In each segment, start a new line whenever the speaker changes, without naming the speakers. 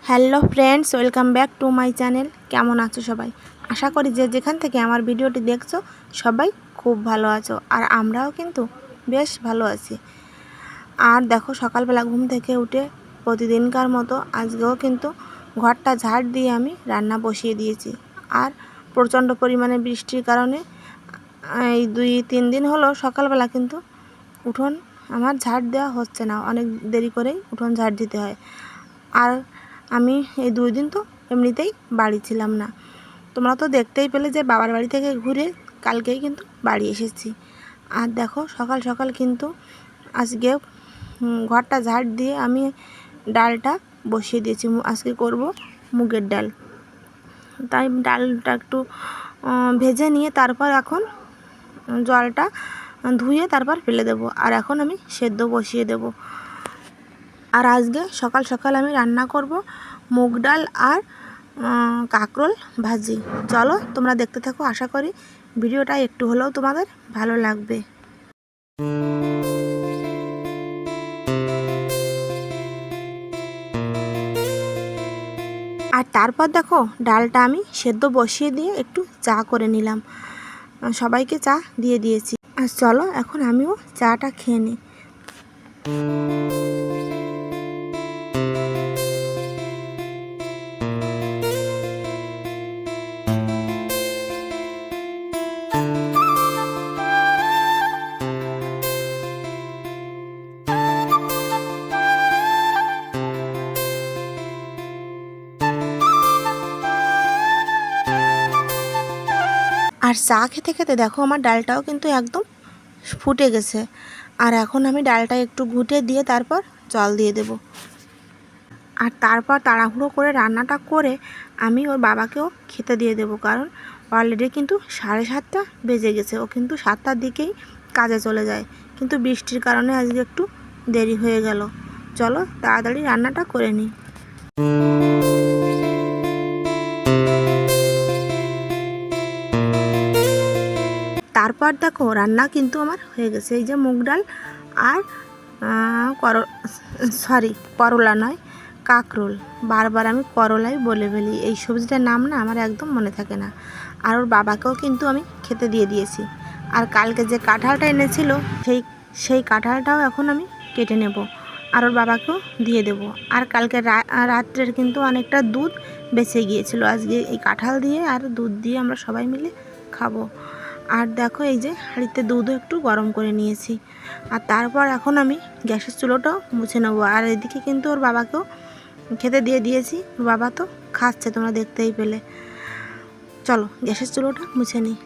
Hello friends, welcome back to my channel. কেমন আছো সবাই? আশা করি যে যেখান থেকে আমার ভিডিওটি দেখছো সবাই খুব ভালো আছো, আর আমরাও কিন্তু বেশ ভালো আছি। আর দেখো, সকালবেলা ঘুম থেকে উঠে প্রতিদিনকার মতো আজকেও কিন্তু ঘরটা ঝাড় দিয়ে আমি রান্না বসিয়ে দিয়েছি। আর প্রচণ্ড পরিমাণে বৃষ্টির কারণে এই 2-3 দিন হলো সকালবেলা কিন্তু উঠোন আমার ঝাড় দেওয়া হচ্ছে না, অনেক দেরি করেই উঠোন ঝাড় দিতে হয়। আর আমি এই 2 দিন তো এমনিতেই বাড়ি ছিলাম না। তোমরা তো দেখতেই পেলে যে বাবার বাড়ি থেকে ঘুরে কালকেই কিন্তু বাড়ি এসেছি। আর দেখো, সকাল সকাল কিন্তু আজকে ঘরটা ঝাড় দিয়ে আমি ডালটা বসিয়ে দিয়েছি। আজকে করব মুগের ডাল, তাই ডালটা একটু ভেজে নিয়ে তারপর এখন জলটা ধুয়ে তারপর ফেলে দেব। আর এখন আমি সেদ্ধ বসিয়ে দেব। আর আজকে সকাল সকাল আমি রান্না করব মুগ ডাল আর কাঁকরোল ভাজি। চলো তোমরা দেখতে থাকো, আশা করি ভিডিওটা একটু হলেও তোমাদের ভালো লাগবে। আর তারপর দেখো, ডালটা আমি সেদ্ধ বসিয়ে দিয়ে একটু চা করে নিলাম, সবাইকে চা দিয়ে দিয়েছি। আর চলো এখন আমিও চাটা খেয়ে নিই। আর চা খেতে খেতে দেখো আমার ডালটাও কিন্তু একদম ফুটে গেছে। আর এখন আমি ডালটা একটু ঘুটে দিয়ে তারপর জল দিয়ে দেব। আর তারপর তাড়াহুড়ো করে রান্নাটা করে আমি ওর বাবাকেও খেতে দিয়ে দেব, কারণ অলরেডি কিন্তু 7:30 বেজে গেছে। ও কিন্তু 7টার দিকেই কাজে চলে যায়, কিন্তু বৃষ্টির কারণে আজকে একটু দেরি হয়ে গেল। চলো তাড়াতাড়ি রান্নাটা করে নিই। তারপর দেখো, রান্না কিন্তু আমার হয়ে গেছে। এই যে মুগ ডাল আর করলা নয়, কাঁকরোল। বারবার আমি করলাই বলে ফেলি, এই সবজিটার নাম না আমার একদম মনে থাকে না। আর ওর বাবাকেও কিন্তু আমি খেতে দিয়ে দিয়েছি। আর কালকে যে কাঁঠালটা এনেছিল সেই কাঁঠালটাও এখন আমি কেটে নেব, আর ওর বাবাকেও দিয়ে দেব। আর কালকে রাত্রের কিন্তু অনেকটা দুধ বেঁচে গিয়েছিল, আজকে এই কাঁঠাল দিয়ে আর দুধ দিয়ে আমরা সবাই মিলে খাবো। আর দেখো, এই যে হাঁড়িতে দুধও একটু গরম করে নিয়েছি। আর তারপর এখন আমি গ্যাসের চুলোটাও মুছে নেবো। আর এদিকে কিন্তু ওর বাবাকেও খেতে দিয়ে দিয়েছি, ওর বাবা তো খাচ্ছে, তোমরা দেখতেই পেলে। চলো গ্যাসের চুলোটা মুছে নিই।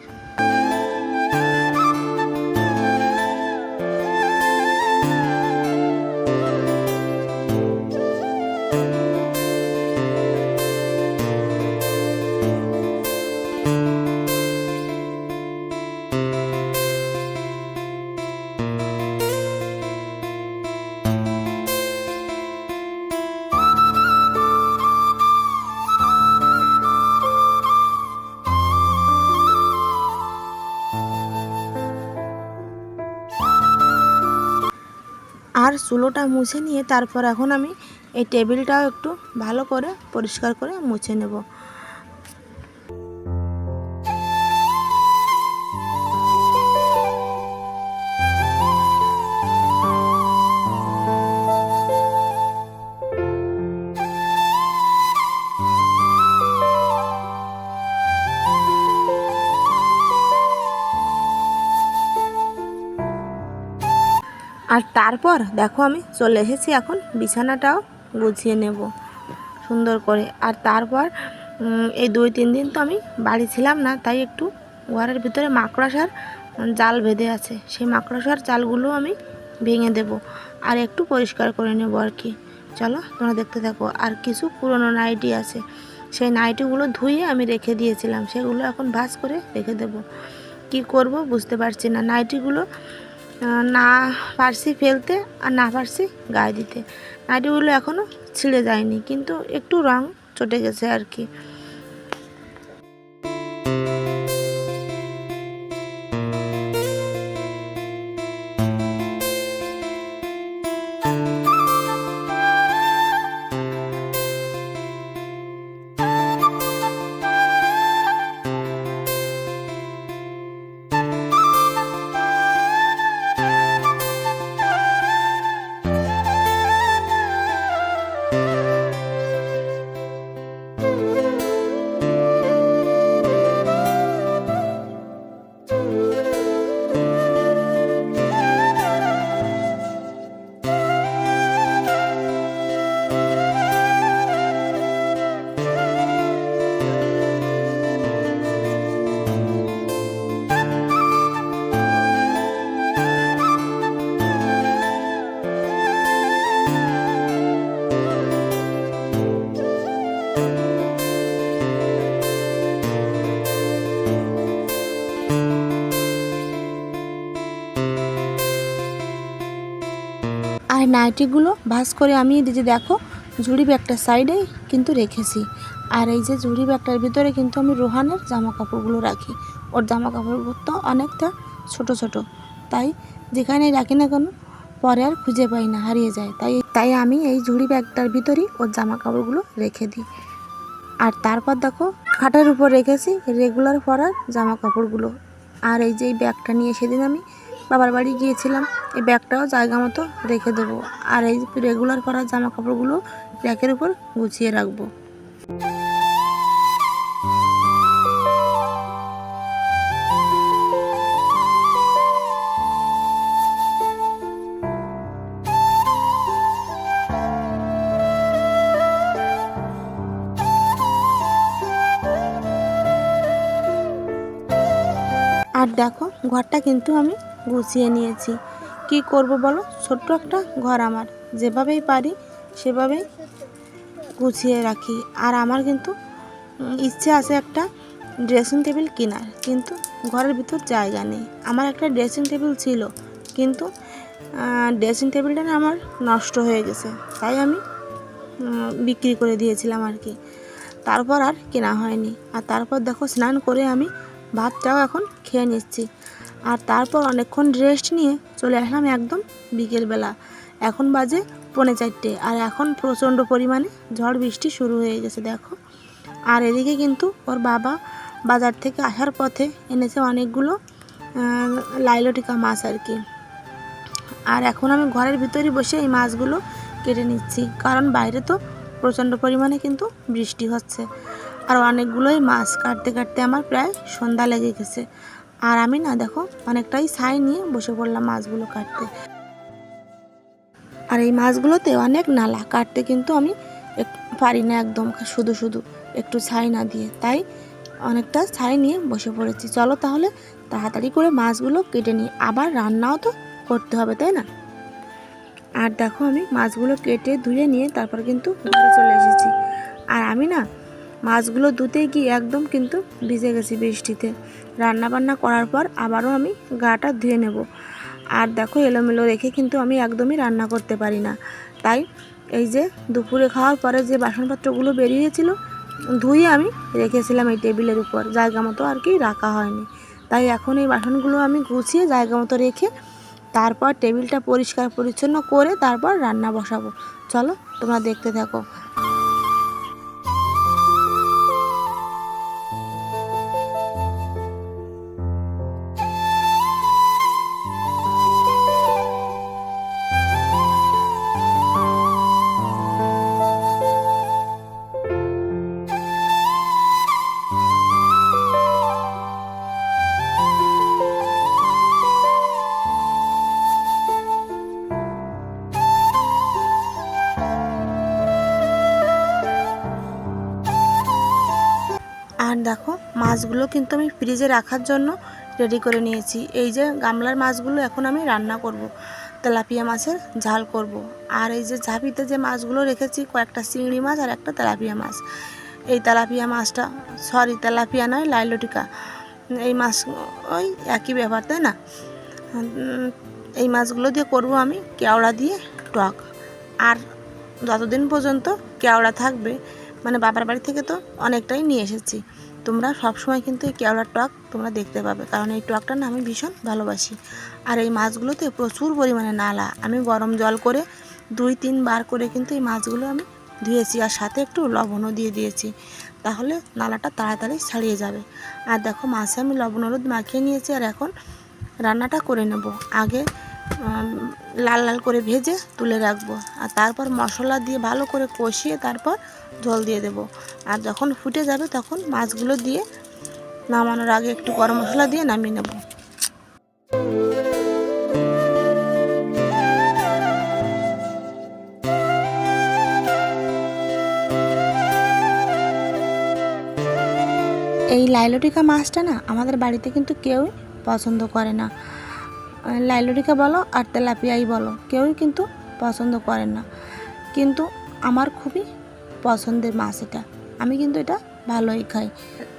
আর চুলোটা মুছে নিয়ে তারপর এখন আমি এই টেবিলটাও একটু ভালো করে পরিষ্কার করে মুছে নেব। আর তারপর দেখো, আমি চলে এসেছি এখন বিছানাটাও গুছিয়ে নেব সুন্দর করে। আর তারপর এই 2-3 দিন তো আমি বাড়ি ছিলাম না, তাই একটু ঘরের ভিতরে মাকড়সার জাল বেঁধে আছে, সেই মাকড়সার জালগুলো আমি ভেঙে দেব আর একটু পরিষ্কার করে নেব আর কি। চলো তোমরা দেখতে থাকো। আর কিছু পুরনো নাইটি আছে, সেই নাইটিগুলো ধুয়ে আমি রেখে দিয়েছিলাম, সেগুলো এখন ভাঁজ করে রেখে দেব। কি করব বুঝতে পারছি না, নাইটিগুলো না পারছি ফেলতে আর না পারছি গায়ে দিতে। নাইটিগুলো এখনও ছিঁড়ে যায়নি, কিন্তু একটু রং চটে গেছে আর কি। নাইটিগুলো ভাঁজ করে আমি এই যে দেখো ঝুড়ি ব্যাগটার সাইডে কিন্তু রেখেছি। আর এই যে ঝুড়ি ব্যাগটার ভিতরে কিন্তু আমি রোহানের জামা কাপড়গুলো রাখি। ওর জামা কাপড়গুলো তো অনেকটা ছোট ছোট, তাই যেখানে রাখি না কেন পরে আর খুঁজে পাই না, হারিয়ে যায়। তাই আমি এই ঝুড়ি ব্যাগটার ভিতরেই ওর জামা কাপড়গুলো রেখে দিই। আর তারপর দেখো খাটের উপর রেখেছি রেগুলার পরার জামা কাপড়গুলো। আর এই যে এই ব্যাগটা নিয়ে সেদিন আমি বাবার বাড়ি গিয়েছিলাম, এই ব্যাগটাও জায়গা মতো রেখে দেবো। আর এই রেগুলার পরার জামা কাপড়গুলো র্যাকের উপর গুছিয়ে রাখবো। আর দেখো ঘরটা কিন্তু আমি গুছিয়ে নিয়েছি। কি করব বলো, ছোট্ট একটা ঘর আমার, যেভাবেই পারি সেভাবেই গুছিয়ে রাখি। আর আমার কিন্তু ইচ্ছে আছে একটা ড্রেসিং টেবিল কেনার, কিন্তু ঘরের ভিতর জায়গা নেই। আমার একটা ড্রেসিং টেবিল ছিল, কিন্তু ড্রেসিং টেবিলটা না আমার নষ্ট হয়ে গেছে, তাই আমি বিক্রি করে দিয়েছিলাম আর কি। তারপর আর কেনা হয়নি। আর তারপর দেখো স্নান করে আমি ভাতটাও এখন খেয়ে নিচ্ছি। আর তারপর অনেকক্ষণ রেস্ট নিয়ে চলে আসলাম একদম বিকেলবেলা। এখন বাজে 3:45, আর এখন প্রচণ্ড পরিমাণে ঝড় বৃষ্টি শুরু হয়ে গেছে দেখো। আর এদিকে কিন্তু ওর বাবা বাজার থেকে আসার পথে এনেছে অনেকগুলো লাইলটিকা মাছ আর কি। আর এখন আমি ঘরের ভিতরে বসে এই মাছগুলো কেটে নিচ্ছি, কারণ বাইরে তো প্রচণ্ড পরিমাণে কিন্তু বৃষ্টি হচ্ছে। আর অনেকগুলোই মাছ কাটতে কাটতে আমার প্রায় সন্ধ্যা লেগে গেছে। আর আমি না দেখো অনেকটাই ছাই নিয়ে বসে পড়লাম মাছগুলো কাটতে। আর এই মাছগুলোতে অনেক নালা, কাটতে কিন্তু আমি পারি না একদম শুধু শুধু একটু ছাই না দিয়ে, তাই অনেকটা ছাই নিয়ে বসে পড়েছি। চলো তাহলে তাড়াতাড়ি করে মাছগুলো কেটে নিই, আবার রান্নাও তো করতে হবে তাই না। আর দেখো আমি মাছগুলো কেটে ধুয়ে নিয়ে তারপর কিন্তু ঘরে চলে এসেছি। আর আমি না মাছগুলো ধুতে গিয়ে একদম কিন্তু ভিজে গেছি বৃষ্টিতে। রান্না বান্না করার পর আবারও আমি গাটা ধুয়ে নেব। আর দেখো এলোমেলো রেখে কিন্তু আমি একদমই রান্না করতে পারি না, তাই এই যে দুপুরে খাওয়ার পরে যে বাসনপত্রগুলো বেরিয়েছিল ধুয়ে আমি রেখেছিলাম এই টেবিলের উপর, জায়গা মতো আর কি রাখা হয়নি। তাই এখন এই বাসনগুলো আমি গুছিয়ে জায়গা মতো রেখে তারপর টেবিলটা পরিষ্কার পরিচ্ছন্ন করে তারপর রান্না বসাবো। চলো তোমরা দেখতে থাকো। আর দেখো মাছগুলো কিন্তু আমি ফ্রিজে রাখার জন্য রেডি করে নিয়েছি। এই যে গামলার মাছগুলো এখন আমি রান্না করব, তেলাপিয়া মাছের ঝাল করব। আর এই যে ঝাঁপিতে যে মাছগুলো রেখেছি, কয়েকটা চিংড়ি মাছ আর একটা তেলাপিয়া মাছ। এই তেলাপিয়া মাছটা, সরি তেলাপিয়া নয় লাইলটিকা, এই মাছ ওই একই ব্যাপার তাই না। এই মাছগুলো দিয়ে করব আমি কেওড়া দিয়ে টক। আর যতদিন পর্যন্ত কেওড়া থাকবে, মানে বাবার বাড়ি থেকে তো অনেকটাই নিয়ে এসেছি, তোমরা সবসময় কিন্তু এই কেওড়ার টক তোমরা দেখতে পাবে, কারণ এই টকটা না আমি ভীষণ ভালোবাসি। আর এই মাছগুলোতে প্রচুর পরিমাণে নালা, আমি গরম জল করে 2-3 বার করে কিন্তু এই মাছগুলো আমি ধুয়েছি, আর সাথে একটু লবণও দিয়ে দিয়েছি, তাহলে নালাটা তাড়াতাড়ি ছাড়িয়ে যাবে। আর দেখো মাছে আমি লবণ হলুদ মাখিয়ে নিয়েছি। আর এখন রান্নাটা করে নেব। আগে লাল লাল করে ভেজে তুলে রাখবো, আর তারপর মশলা দিয়ে ভালো করে কষিয়ে তারপর জল দিয়ে দেব। আর যখন ফুটে যাবে তখন মাছগুলো দিয়ে নামানোর আগে একটু গরম মশলা দিয়ে নামিয়ে নেব। এই লাইলটিকা মাছটা না আমাদের বাড়িতে কিন্তু কেউই পছন্দ করে না। লাইলটিকা বলো আর তেলাপিয়াই বলো, কেউই কিন্তু পছন্দ করে না, কিন্তু আমার খুবই পছন্দের মাছ এটা। আমি কিন্তু এটা ভালোই খাই।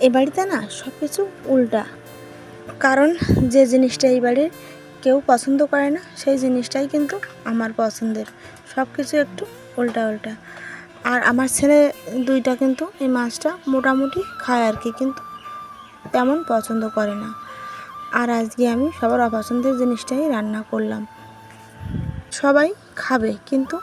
এই বাড়িতে না সব কিছু উল্টা, কারণ যে জিনিসটা এই বাড়ির কেউ পছন্দ করে না সেই জিনিসটাই কিন্তু আমার পছন্দের, সব কিছু একটু উল্টা উল্টা। আর আমার ছেলে দুইটা কিন্তু এই মাছটা মোটামুটি খায় আর কি, কিন্তু তেমন পছন্দ করে না। আর আজকে আমি সবার অপছন্দের জিনিসটাই রান্না করলাম। সবাই খাবে কিন্তু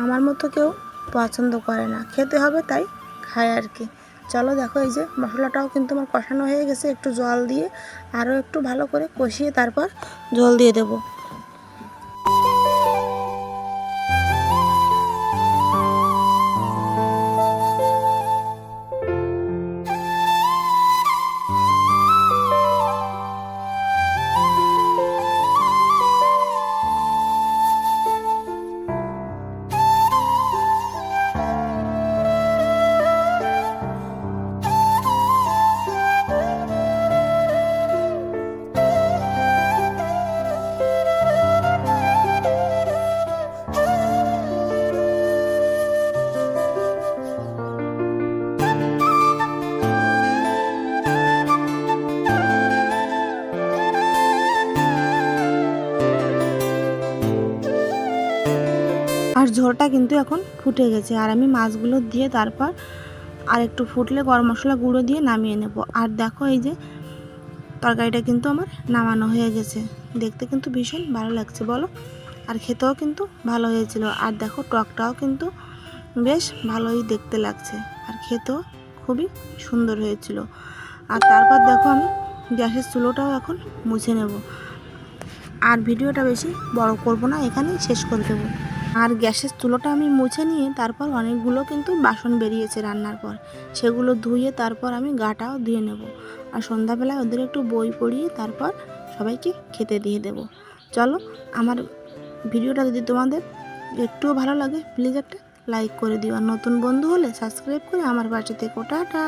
আমার মতো কেউ পছন্দ করে না, খেতে হবে তাই খায় আর কি। চলো দেখো, এই যে মশলাটাও কিন্তু আমার কষানো হয়ে গেছে, একটু জল দিয়ে আরও একটু ভালো করে কষিয়ে তারপর জল দিয়ে দেবো। আর ঝোলটা কিন্তু এখন ফুটে গেছে, আর আমি মাছগুলো দিয়ে তারপর আর একটু ফুটলে গরম মশলা গুঁড়ো দিয়ে নামিয়ে নেব। আর দেখো, এই যে তরকারিটা কিন্তু আমার নামানো হয়ে গেছে, দেখতে কিন্তু ভীষণ ভালো লাগছে বলো, আর খেতেও কিন্তু ভালো হয়েছিল। আর দেখো টকটাও কিন্তু বেশ ভালোই দেখতে লাগছে, আর খেতেও খুবই সুন্দর হয়েছিল। আর তারপর দেখো আমি গ্যাসের চুলোটাও এখন মুছে নেব, আর ভিডিওটা বেশি বড় করব না, এখানেই শেষ করে দেবো। আর গ্যাসের চুলোটা আমি মুছে নিয়ে তারপর অনেকগুলো কিন্তু বাসন বেরিয়েছে রান্নার পর, সেগুলো ধুয়ে তারপর আমি গাটাও ধুয়ে নেব। আর সন্ধ্যাবেলায় ওদের একটু বই পড়িয়ে তারপর সবাইকে খেতে দিয়ে দেব। চলো, আমার ভিডিওটা যদি তোমাদের একটুও ভালো লাগে প্লিজ একটা লাইক করে দিও, আর নতুন বন্ধু হলে সাবস্ক্রাইব করে আমার পাশে থেকো। টাটা।